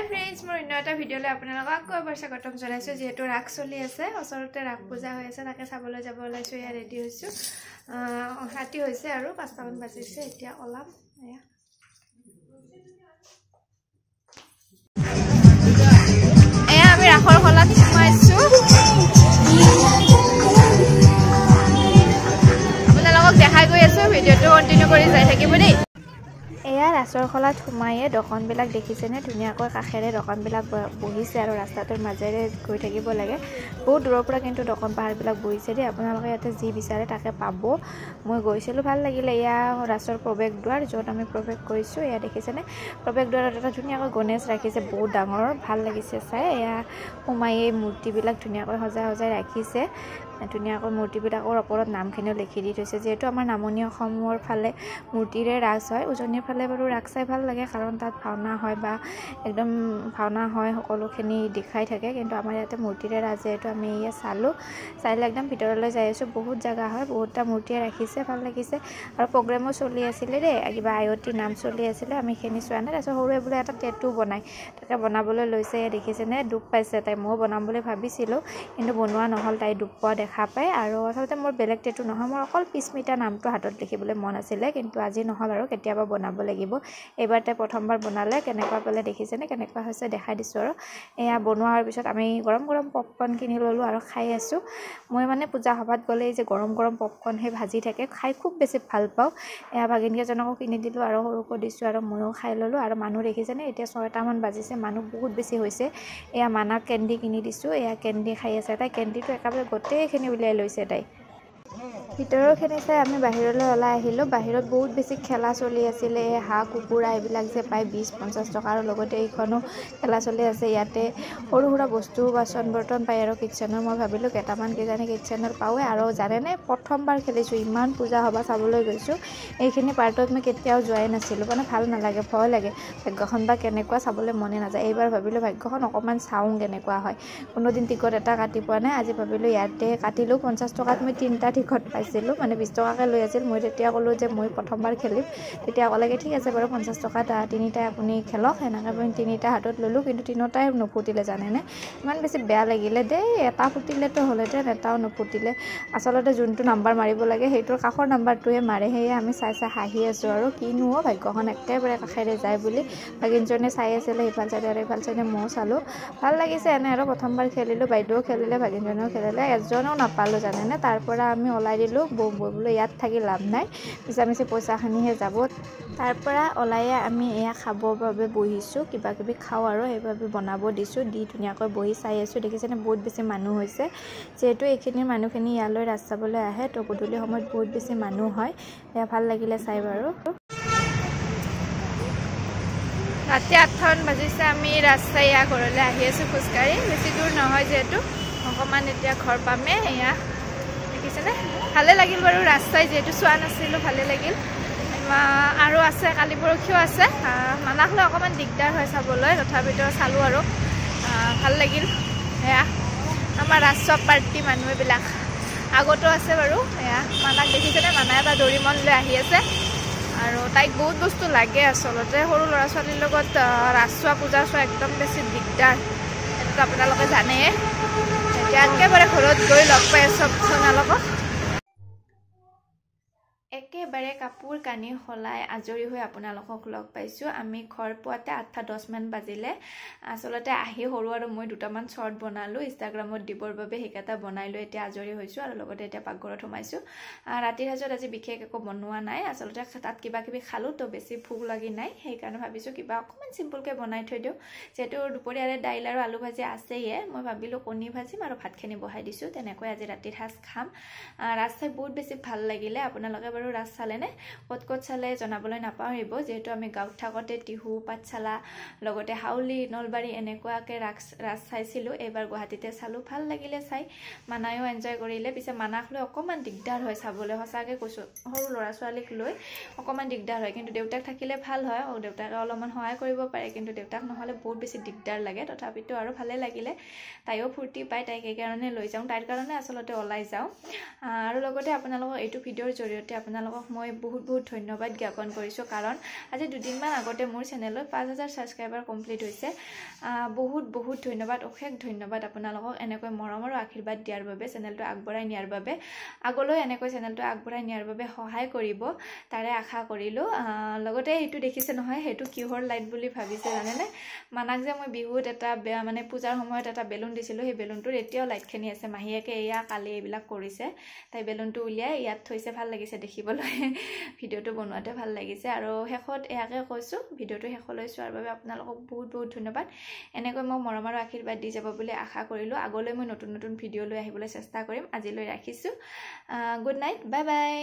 hi friends मोर इन এটা ভিডিওলে আপোনালোকক আকৌ এবাৰ স্বাগতম জনাইছো যেহেতু ৰাস চলি আছে ওচৰতে ৰাস পূজা হৈ আছে তাকে চাবলৈ যাব ওলাইছো ইয়া ৰেডি হৈছো ৰাতি হৈছে আৰু 5টা মান বাজিছে এতিয়া ওলাম এয়া আমি ৰাখৰ খলাত সোমাইছো আপোনালোকক দেখাই গৈ আছো ভিডিওটো কন্টিনিউ কৰি যাই থাকিব দেই এয়া ৰাসৰ খলাত সোমায়ে দোকানবিলাক দেখিছেনে ধুনীয়াকৈ কাখেৰে দোকানবিলাক বহিছে আৰু ৰাস্তাটোৰ মাজেৰে গৈ থাকিব লাগে বহুত দূৰৰ পৰা কিন্তু দোকান পাহাৰবিলাক বহিছে দেই আপোনালোকে ইয়াতে যি বিচাৰে তাকে পাব মই গৈছিলো ভাল লাগিলে এয়া ৰাসৰ প্ৰৱেশ দ্বাৰ য'ত আমি প্ৰৱেশ কৰিছো এয়া দেখিছেনে প্ৰৱেশ দ্বাৰত এটা ধুনীয়াকৈ গণেশ ৰাখিছে বহুত ডাঙৰ ভাল লাগিছে চাই এয়া সোমায়ে মূৰ্তিবিলাক ধুনীয়াকৈ সজাই ৰাখিছে ধুনীয়াকৈ মূৰ্তিবিলাকৰ ওপৰত নামখিনিও লিখি দি থৈছে যেহেতু আমাৰ নামনি অসমৰ ফালে মূৰ্তিৰে ৰাস হয় উজনিৰ ফালে বাৰু ৰাস চাই ভাল লাগে কাৰণ তাত ভাওনা হয় বা একদম ভাওনা হয় সকলোখিনি দেখাই থাকে কিন্তু আমাৰ ইয়াতে মূৰ্তিৰে ৰাস যেহেতু আমি ইয়া চাইলে একদম ভিতৰলৈ যাই আছো বহুত জায়গা হয় বহুতটা মূৰ্তিয়ে ৰাখিছে ভাল লাগিছে আৰু প্ৰগ্ৰামো চলি আছিলে দেই কিবা আয়তি নাম চলি আছিলে আমি খেনি চোৱা নাই তাৰপিছত সৰুৱে বোলে এটা টেটু বনাই তাকে বনাবলৈ লৈছে দেখিছেনে দুখ পাইছে তাই মই বনাম বুলি ভাবিছিলোঁ কিন্তু বনোৱা নহ'ল তাই দুখ পোৱা দেখা পায় আৰু আচলতে মোৰ বেলেগ টেটু নহয় মোৰ অকল পিছমিটা নামটো হাতত লিখিবলৈ মন আছিলে কিন্তু আজি নহ'ল আৰু কেতিয়াবা বনাব লাগিব এবাৰ তাই প্ৰথমবাৰ বনালে কেনেকুৱা পালে দেখিছেনে কেনেকুৱা হৈছে দেখাই দিছোঁ আৰু এয়া বনোৱাৰ পিছত আমি গৰম পপকৰ্ন কিনি ল'লোঁ আৰু খাই আছোঁ মই মানে পূজা সভাত গ'লে যে গৰম পপকৰ্ন সেই ভাজি থাকে খাই খুব বেছি ভাল পাওঁ এয়া ভাগিনকেইজনকো কিনি দিলোঁ আৰু সৰুকো দিছোঁ আৰু ময়ো খাই ল'লোঁ আৰু মানুহ দেখিছেনে এতিয়া 6টা মান বাজিছে মানুহ বহুত বেছি হৈছে এয়া মানাক কেণ্ডি কিনি দিছোঁ এয়া কেণ্ডি খাই আছে তাই কেণ্ডিটো একেবাৰে গোটেইখিনি উলিয়াই লৈছে তাই ভিতৰৰখিনি চাই আমি বাহিৰলৈ ওলাই আহিলোঁ বাহিৰত বহুত বেছি খেলা চলি আছিলে হাঁহ কুকুৰা এইবিলাক যে পায় 20-50 টকা আৰু লগতে এইখনো খেলা চলি আছে ইয়াতে সৰু সুৰা বস্তু বাচন বৰ্তন পায় আৰু কিটচেনৰ মই ভাবিলোঁ কেইটামান কিজানি কিটচেনৰ পাওঁৱে আৰু জানেনে প্ৰথমবাৰ খেলিছোঁ ইমান পূজা সভা চাবলৈ গৈছোঁ এইখিনি পাৰ্টত মই কেতিয়াও যোৱাই নাছিলোঁ মানে ভাল নালাগে ভয় লাগে ভাগ্যখন বা কেনেকুৱা চাবলৈ মনে নাযায় এইবাৰ ভাবিলোঁ ভাগ্যখন অকণমান চাওঁ কেনেকুৱা হয় কোনোদিন টিকট এটা কাটি পোৱা নাই আজি ভাবিলোঁ ইয়াতে কাটিলোঁ 50 টকাত মই 3টা টিকট পাইছিলোঁ মানে 20 টকাকৈ লৈ আছিল মই তেতিয়া ক'লোঁ যে মই প্ৰথমবাৰ খেলিম তেতিয়া ক'লেগে ঠিক আছে বাৰু 50 টকাত 3টাই আপুনি খেলক সেনেকৈ আমি 3টা হাতত ল'লোঁ কিন্তু 3টাই নুফুটিলে জানেনে ইমান বেছি বেয়া লাগিলে দেই এটা ফুটিলেতো হ'লেতেন এটাও নুফুটিলে আচলতে যোনটো নাম্বাৰ মাৰিব লাগে সেইটোৰ কাষৰ নাম্বাৰটোৱে মাৰে সেয়ে আমি চাই হাঁহি আছোঁ আৰু কিনো ভাগ্যখন একেবাৰে কাষেৰে যায় বুলি ভাগিনজনে চাই আছিলে ইফাল চাইডে আৰু ইফাল চাইডে ময়ো চালোঁ ভাল লাগিছে এনে আৰু প্ৰথমবাৰ খেলিলোঁ বাইদেউও খেলিলে ভাগিনজনেও খেলিলে এজনেও নাপালোঁ জানেনে তাৰ পৰা আমি ওলাই দিলোঁ বোলো ইয়াত থাকি লাভ নাই মিছামিছি পইচাখিনিহে যাব তাৰ পৰা ওলাই আমি এয়া খাবৰ বাবে বহিছোঁ কিবা কিবি খাওঁ আৰু সেইবাবে বনাব দিছোঁ দি ধুনীয়াকৈ বহি চাই আছোঁ দেখিছেনে বহুত বেছি মানুহ হৈছে যিহেতু এইখিনিৰ মানুহখিনি ইয়ালৈ ৰাস চাবলৈ আহে তো গধূলি সময়ত বহুত বেছি মানুহ হয় এয়া ভাল লাগিলে চাই বাৰু ৰাতি 8টা মান বাজিছে আমি ৰাস চাই এয়া ঘৰলৈ আহি আছোঁ খোজকাঢ়ি বেছি দূৰ নহয় যিহেতু অকণমান এতিয়া ঘৰ পামে এয়া দেখিছেনে ভালে লাগিল বাৰু ৰাস্তাই যিহেতু চোৱা নাছিলোঁ ভালে লাগিল আৰু আছে কালি পৰহিও আছে মানাকলৈ অকণমান দিগদাৰ হয় চাবলৈ তথাপিতো চালোঁ আৰু ভাল লাগিল এয়া আমাৰ ৰাজস্ব পাৰ্টি মানুহবিলাক আগতো আছে বাৰু এয়া মানাক দেখিছেনে মানাই এটা দৰিমন লৈ আহি আছে আৰু তাইক বহুত বস্তু লাগে আচলতে সৰু ল'ৰা ছোৱালীৰ লগত ৰাস চোৱা পূজা চোৱা একদম বেছি দিগদাৰ এইটো আপোনালোকে জানে এতিয়া একেবাৰে ঘৰত গৈ লগ পাই চব আপোনালোকক একেবাৰে কাপোৰ কানি সলাই আজৰি হৈ আপোনালোকক লগ পাইছোঁ আমি ঘৰ পোৱাতে 8:10 মান বাজিলে আচলতে আহি সৰু আৰু মই 2টামান শ্বৰ্ট বনালোঁ ইনষ্টাগ্ৰামত দিবৰ বাবে সেইকেইটা বনাই লৈ এতিয়া আজৰি হৈছোঁ আৰু লগতে এতিয়া পাকঘৰত সোমাইছোঁ ৰাতিৰ সাজত আজি বিশেষ একো বনোৱা নাই আচলতে তাত কিবা কিবি খালোঁ তো বেছি ভোক লাগি নাই সেইকাৰণে ভাবিছোঁ কিবা অকণমান চিম্পুলকৈ বনাই থৈ দিওঁ যিহেতু দুপৰীয়াৰে দাইল আৰু আলু ভাজি আছেয়ে মই ভাবিলোঁ কণী ভাজিম আৰু ভাতখিনি বহাই দিছোঁ তেনেকৈ আজি ৰাতিৰ সাজ খাম ৰাস চাই বহুত বেছি ভাল লাগিলে আপোনালোকে বাৰু ৰাস চালেনে ক'ত চালে জনাবলৈ নাপাহৰিব যিহেতু আমি গাঁৱত থাকোঁতে টিহু পাঠশালা লগতে হাউলি নলবাৰী এনেকুৱাকৈ ৰাস চাইছিলোঁ এইবাৰ গুৱাহাটীতে চালোঁ ভাল লাগিলে চাই মানায়ো এনজয় কৰিলে পিছে মানাক লৈ অকণমান দিগদাৰ হয় চাবলৈ সঁচাকৈ কৈছোঁ সৰু ল'ৰা ছোৱালীক লৈ অকণমান দিগদাৰ হয় কিন্তু দেউতাক থাকিলে ভাল হয় দেউতাকে অলপমান সহায় কৰিব পাৰে কিন্তু দেউতাক নহ'লে বহুত বেছি দিগদাৰ লাগে তথাপিতো আৰু ভালে লাগিলে তাইও ফূৰ্তি পায় তাইক এইকাৰণে লৈ যাওঁ তাইৰ কাৰণে আচলতে ওলাই যাওঁ আৰু লগতে আপোনালোকক এইটো ভিডিঅ'ৰ জৰিয়তে আপোনালোকক মই মই বহুত ধন্যবাদ জ্ঞাপন কৰিছোঁ কাৰণ আজি দুদিনমান আগতে মোৰ চেনেলত 5000 ছাবস্ক্ৰাইবাৰ কমপ্লিট হৈছে বহুত ধন্যবাদ অশেষ ধন্যবাদ আপোনালোকক এনেকৈ মৰম আৰু আশীৰ্বাদ দিয়াৰ বাবে চেনেলটো আগবঢ়াই নিয়াৰ বাবে আগলৈ এনেকৈ চেনেলটো আগবঢ়াই নিয়াৰ বাবে সহায় কৰিব তাৰে আশা কৰিলোঁ লগতে এইটো দেখিছে নহয় সেইটো কিহৰ লাইট বুলি ভাবিছে জানেনে মানাক যে মই বিহুত এটা মানে পূজাৰ সময়ত এটা বেলুন দিছিলোঁ সেই বেলুনটোৰ এতিয়াও লাইটখিনি আছে মাহীয়েকে এয়া কালি এইবিলাক কৰিছে তাই বেলুনটো উলিয়াই ইয়াত থৈছে ভাল লাগিছে দেখিবলৈ ভিডিঅ'টো বনোৱাতে ভাল লাগিছে আৰু শেষত এয়াকে কৈছোঁ ভিডিঅ'টো শেষলৈ চোৱাৰ বাবে আপোনালোকক বহুত ধন্যবাদ এনেকৈ মই মৰম আৰু আশীৰ্বাদ দি যাব বুলি আশা কৰিলোঁ আগলৈ মই নতুন ভিডিঅ' লৈ আহিবলৈ চেষ্টা কৰিম আজিলৈ ৰাখিছোঁ গুড নাইট বাই বাই